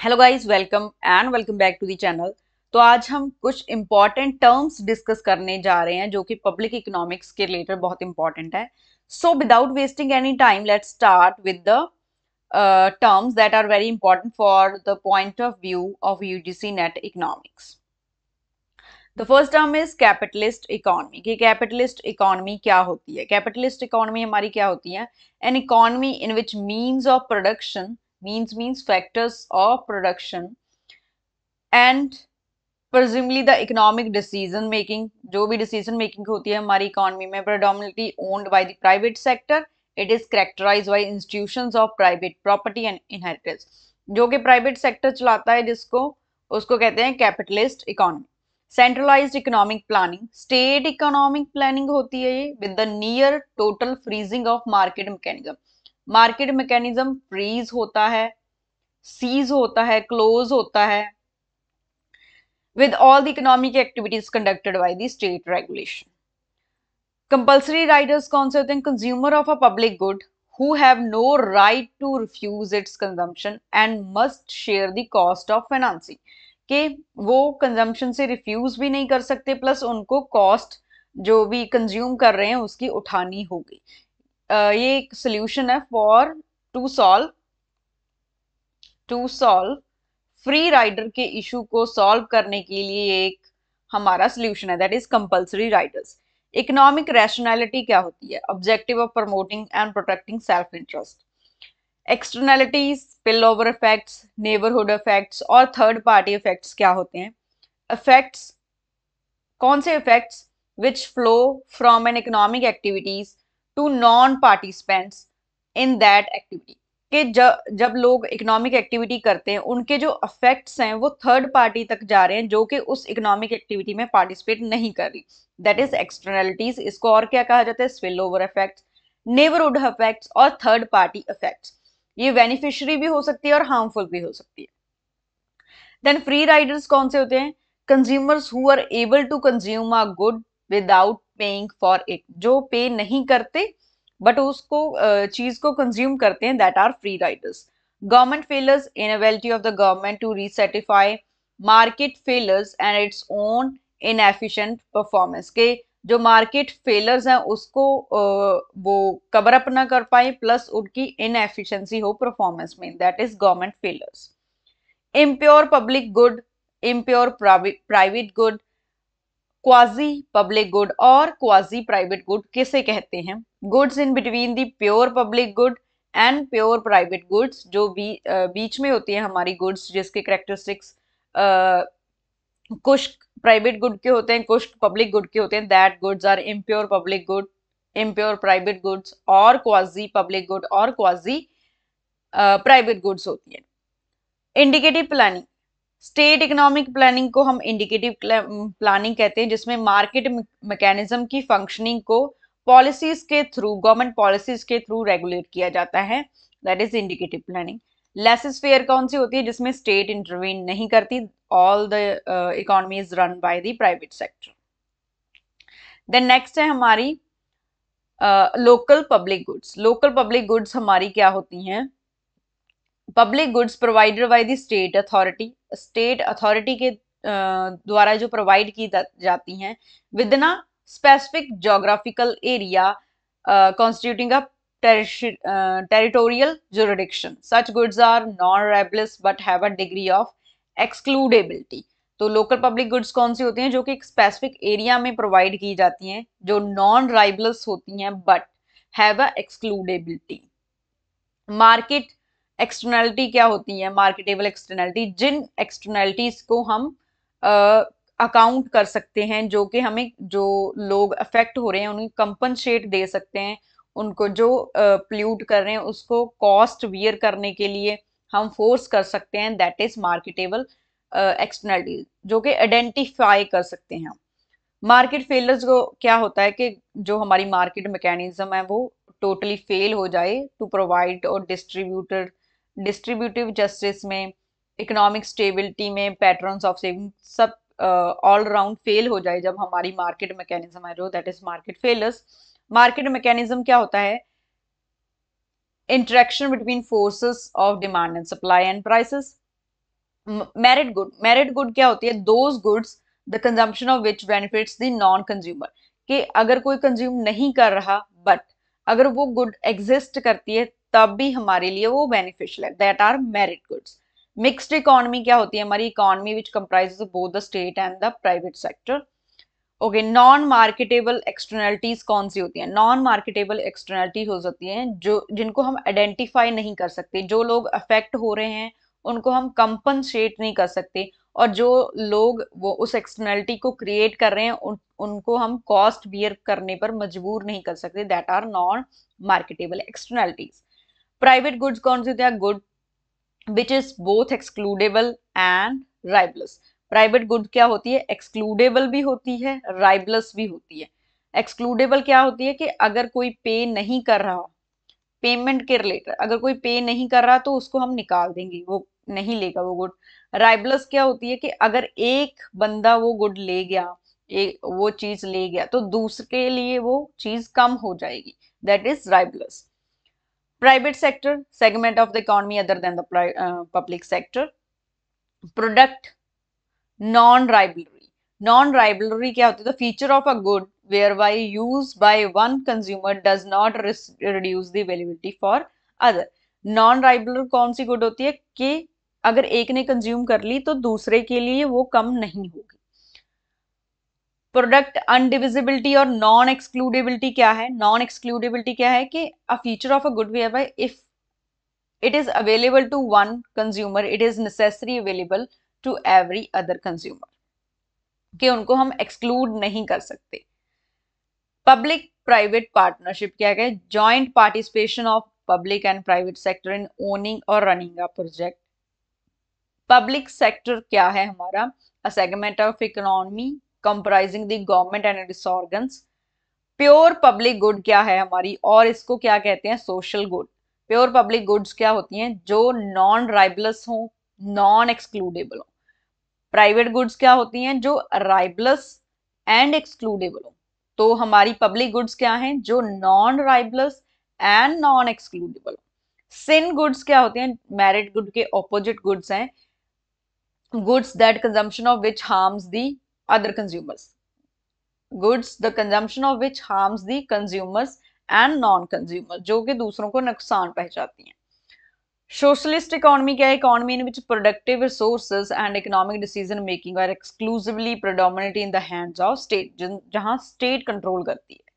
Hello guys, welcome back to the channel. तो आज हम कुछ इंपॉर्टेंट टर्म्स डिस्कस करने जा रहे हैं जो कि पब्लिक इकोनॉमिक्स के रिलेटेड बहुत इंपॉर्टेंट है। So without wasting any time let's start with the terms that are very important for the point of view of UGC NET economics. The first term is capitalist economy. कि capitalist economy क्या होती है? Capitalist economy हमारी क्या होती है? An economy in which means of production means factors of production and presumably the economic decision making, जो भी decision making होती है हमारी इकोनॉमी में, predominantly owned by the private sector. It is characterized by institutions of private property and inheritance. जो कि private sector चलाता है जिसको उसको कहते हैं capitalist economy. Centralized economic planning, state economic planning होती है ये with the near total freezing of market mechanism. Market mechanism freeze होता है, सीज होता है, क्लोज होता है with all the economic activities conducted by the state regulation. Compulsory riders कौन से होते हैं? Consumer of a public good who have no right to refuse its consumption and must share the cost of financing. कि वो consumption से refuse भी नहीं कर सकते, प्लस उनको कॉस्ट जो भी कंज्यूम कर रहे हैं उसकी उठानी होगी। ये एक सोल्यूशन है for to solve free rider के इशू को सॉल्व करने के लिए एक हमारा सोल्यूशन है, that is compulsory riders. Economic rationality क्या होती है? Objective of promoting and protecting self interest. Externalities, spill over effects, neighbourhood effects और थर्ड पार्टी इफेक्ट्स क्या होते हैं? इफेक्ट्स, कौन से effects? Which flow from an economic activities to non participants in that activity. कि जब लोग इकोनॉमिक एक्टिविटी करते हैं उनके जो इफेक्ट्स हैं वो थर्ड पार्टी तक जा रहे हैं जो कि उस इकोनॉमिक एक्टिविटी में पार्टिसिपेट नहीं कर रही, दैट इज एक्सटर्नलिटीज। इसको और क्या कहा जाता है? Spill over effects, neighbourhood effects और थर्ड पार्टी इफेक्ट्स। ये बेनिफिशियरी भी हो सकती है और हार्मफुल भी हो सकती है। देन फ्री राइडर्स कौन से होते हैं? Consumers who are able to consume a good without paying for it, जो पे नहीं करते बट उसको चीज को कंज्यूम करते हैं, that are free riders. Government failures, inability of the government to rectify market failures and its own inefficient performance. के जो मार्केट फेलर्स हैं उसको वो कवर अप ना कर पाए, प्लस उनकी इनएफिशिएंसी हो परफॉर्मेंस में, that is government failures. Impure public good, impure private good, quasi public good और क्वाजी प्राइवेट गुड किसे कहते हैं? Goods in between the pure public good and pure private goods, जो बीच में होती है हमारी गुड्स जिसके करेक्टरिस्टिक्स कुछ प्राइवेट गुड के होते हैं, कुछ पब्लिक गुड के होते हैं, that goods are impure public good, impure private goods और क्वाजी पब्लिक गुड और क्वाजी प्राइवेट गुड्स होती है। Indicative planning, state economic planning को हम इंडिकेटिव प्लानिंग कहते हैं जिसमें मार्केट मैकेनिज्म की फंक्शनिंग को पॉलिसीज के थ्रू, गवर्नमेंट पॉलिसीज के थ्रू रेगुलेट किया जाता है, that is indicative planning. Laissez faire कौन सी होती है? जिसमें स्टेट इंटरवीन नहीं करती, all the economy is run by the private sector. Then next है हमारी local public goods. Local public goods हमारी क्या होती हैं? Public goods provided by the state authority, state authority के द्वारा जो प्रोवाइड की जाती हैं within a specific geographical area constituting a territorial jurisdiction. Such goods are non-rebellious but have a degree of excludability. तो लोकल पब्लिक गुड्स कौन सी होती हैं? जो कि एक स्पेसिफिक एरिया में प्रोवाइड की जाती हैं, जो नॉन राइबलस होती हैं but have a excludability. Market externality क्या होती है? मार्केटेबल एक्सटर्नलिटी, जिन एक्सटर्नलिटीज को हम अकाउंट कर सकते हैं, जो कि हमें जो लोग अफेक्ट हो रहे हैं उन्हें कंपनसेट दे सकते हैं, उनको जो प्ल्यूट कर रहे हैं उसको कॉस्ट वियर करने के लिए हम फोर्स कर सकते हैं, दैट इज मार्केटेबल एक्सटर्नलिटी, जो कि आइडेंटिफाई कर सकते हैं हम। मार्केट फेलर्स को क्या होता है कि जो हमारी मार्केट मैकेनिज्म है वो टोटली फेल हो जाए टू प्रोवाइड और डिस्ट्रीब्यूटिव जस्टिस में, इकोनॉमिक स्टेबिलिटी में, पैटर्न्स ऑफ सेविंग, सब ऑल राउंड फेल हो जाए जब हमारी मार्केट मैकेनिज्म है जो, that is market failures. Market mechanism क्या होता है? Interaction between forces of demand and supply and prices. Merit good क्या होती है? Those goods the consumption of which benefits the non consumer, कि अगर कोई कंज्यूम नहीं कर रहा बट अगर वो गुड एग्जिस्ट करती है तब भी हमारे लिए वो बेनिफिशियल है, that are merit goods. Mixed economy क्या होती है? हमारी economy which comprises both the state and the private sector. Okay, non marketable externalities कौन सी होती हैं? नॉन मार्केटेबल एक्सटर्नलिटीज हो सकती हैं जो जिनको हम आइडेंटिफाई नहीं कर सकते, जो लोग अफेक्ट हो रहे हैं उनको हम कंपनसेट नहीं कर सकते, और जो लोग वो उस एक्सटर्नलिटी को क्रिएट कर रहे हैं उनको हम कॉस्ट बियर करने पर मजबूर नहीं कर सकते, that are non marketable externalities. Private goods कौन सी होती है? Good which is both excludable and rivalrous. Private good क्या होती है? एक्सक्लूडेबल भी होती है, राइबलस भी होती है। एक्सक्लूडेबल क्या होती है? कि अगर कोई पे नहीं कर रहा, पेमेंट के रिलेटेड अगर कोई पे नहीं कर रहा तो उसको हम निकाल देंगे, वो नहीं लेगा वो गुड। राइबलस क्या होती है? कि अगर एक बंदा वो गुड ले गया, एक वो चीज ले गया तो दूसरे के लिए वो चीज कम हो जाएगी, that is rivalrous. Private sector, segment of the economy other than the public sector. Product, non-rivalry. Non-rivalry क्या होती है? The feature of a good whereby use by one consumer does not reduce the availability for other. Non-rivalry कौन सी good होती है? कि अगर एक ने कंज्यूम कर ली तो दूसरे के लिए वो कम नहीं होगी। प्रोडक्ट अनडिविजिबिलिटी और नॉन एक्सक्लूडेबिलिटी क्या है? नॉन एक्सक्लूडेबिलिटी क्या है? कि a feature of a good whereby if it is available to one consumer, it is necessary available to every other consumer, कि उनको हम एक्सक्लूड नहीं कर सकते। पब्लिक प्राइवेट पार्टनरशिप क्या है? Joint participation of public and private sector in owning और running a project. Public sector क्या है हमारा? A segment of economy comprising the government and its organs. Pure public good क्या है हमारी? और इसको क्या कहते हैं? Social good. Pure public goods क्या होती हैं? जो नॉन राइबलस हो, नॉन एक्सक्लूडेबल हो। प्राइवेट गुड्स क्या होती हैं? जो राइबलस एंड एक्सक्लूडेबल हो। तो हमारी पब्लिक गुड्स क्या हैं? जो non rivalrous and non excludable. Sin goods क्या होते हैं? मेरिट गुड के ऑपोजिट गुड्स हैं, goods that consumption of which harms the other consumers, goods the consumption of which harms the consumers and non consumer, जो कि दूसरों को नुकसान पहुंचाती हैं। सोशलिस्ट इकोनॉमी क्या है? Economy in which productive resources and economic decision making are exclusively predominate in the hands of state, जहां स्टेट कंट्रोल करती है।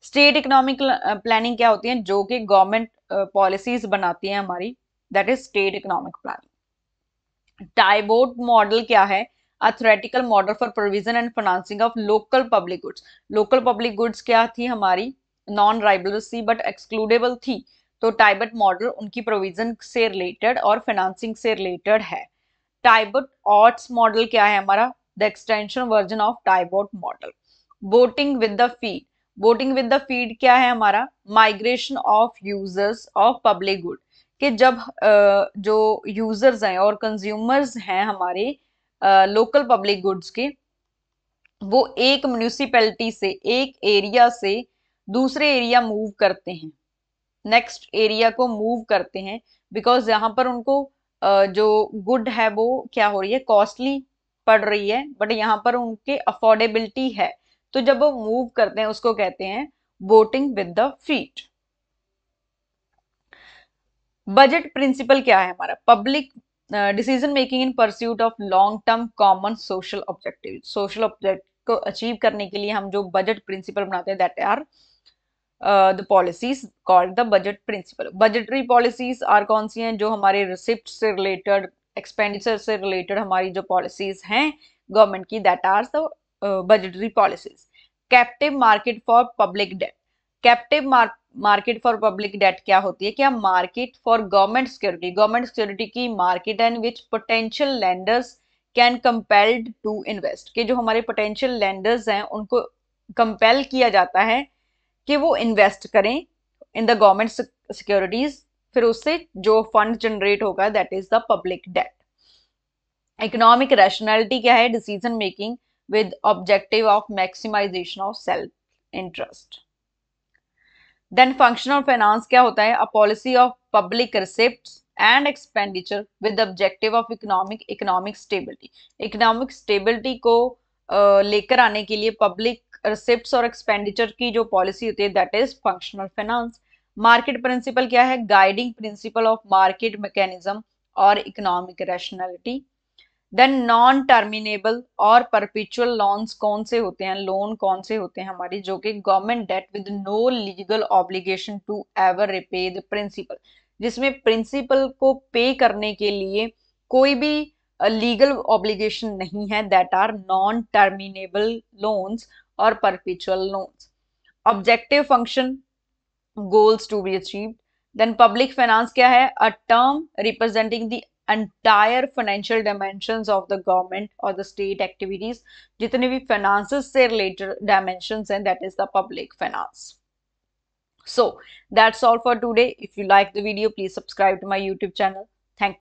स्टेट इकोनॉमिक प्लानिंग क्या होती है? जो कि गवर्नमेंट पॉलिसीज बनाती है हमारी, that is state economic planning. Tiebout model क्या है? A theoretical model for provision and financing of local public goods. Local public goods क्या थी हमारी? नॉन राइबलस थी बट एक्सक्लूडेबल थी, तो टाइबट मॉडल उनकी प्रोविजन से रिलेटेड और फाइनेंसिंग से रिलेटेड है। टाइबट ऑट्स मॉडल क्या है हमारा? The extension version of Tiebout model. Voting with the feet, voting with the feet क्या है हमारा? Migration of users of public good, कि जब जो यूजर्स हैं और कंज्यूमर्स हैं हमारे लोकल पब्लिक गुड्स के, वो एक म्यूनिसिपैलिटी से, एक एरिया से दूसरे एरिया मूव करते हैं, नेक्स्ट एरिया को मूव करते हैं, बिकॉज यहाँ पर उनको जो गुड है वो क्या हो रही है? कॉस्टली पड़ रही है, बट यहाँ पर उनके अफोर्डेबिलिटी है, तो जब वो मूव करते हैं उसको कहते हैं voting with the feet. Budget principle क्या है हमारा? Public decision making in pursuit of long term common social objective. Social object को अचीव करने के लिए हम जो बजट प्रिंसिपल बनाते हैं, that are the policies called the budget principle. Budgetary policies are कौन सी हैं? जो हमारे रिसिप्ट से रिलेटेड, एक्सपेंडिचर से रिलेटेड हमारी जो पॉलिसीज हैं गवर्नमेंट की, that are the budgetary policies. Captive market for public debt. Captive market for public debt क्या होती है? क्या market for government security, government security की market and which potential lenders can compelled to invest, कि जो हमारे potential lenders हैं उनको कंपेल किया जाता है कि वो इन्वेस्ट करें इन द गवर्नमेंट सिक्योरिटीज, फिर उससे जो फंड जनरेट होगा that is the public debt. Economic rationality क्या है? Decision making with objective of maximization of self interest. Then functional finance क्या होता है? A policy of public receipts and expenditure with the objective of economic stability. Economic stability को लेकर आने के लिए पब्लिक रिसिप्ट्स और एक्सपेंडिचर की जो पॉलिसी होती है that is functional finance. Market principle क्या है? Guiding principle of market mechanism और economic rationality. Then non terminable और परपिचुअल लोन्स कौन से होते हैं? लोन कौन से होते हैं हमारी? जो कि government debt with no legal obligation to ever repay the principal, जिसमें प्रिंसिपल को पे करने के लिए कोई भी लीगल ऑब्लिगेशन नहीं है, that are non terminable loans और perpetual loans. Objective function, goals to be achieved. Then public finance क्या है? A term representing the entire financial dimensions of the government or the state activities. जितने भी finances से related dimensions हैं, that is the public finance. So that's all for today. If you like the video, please subscribe to my YouTube channel. Thank you.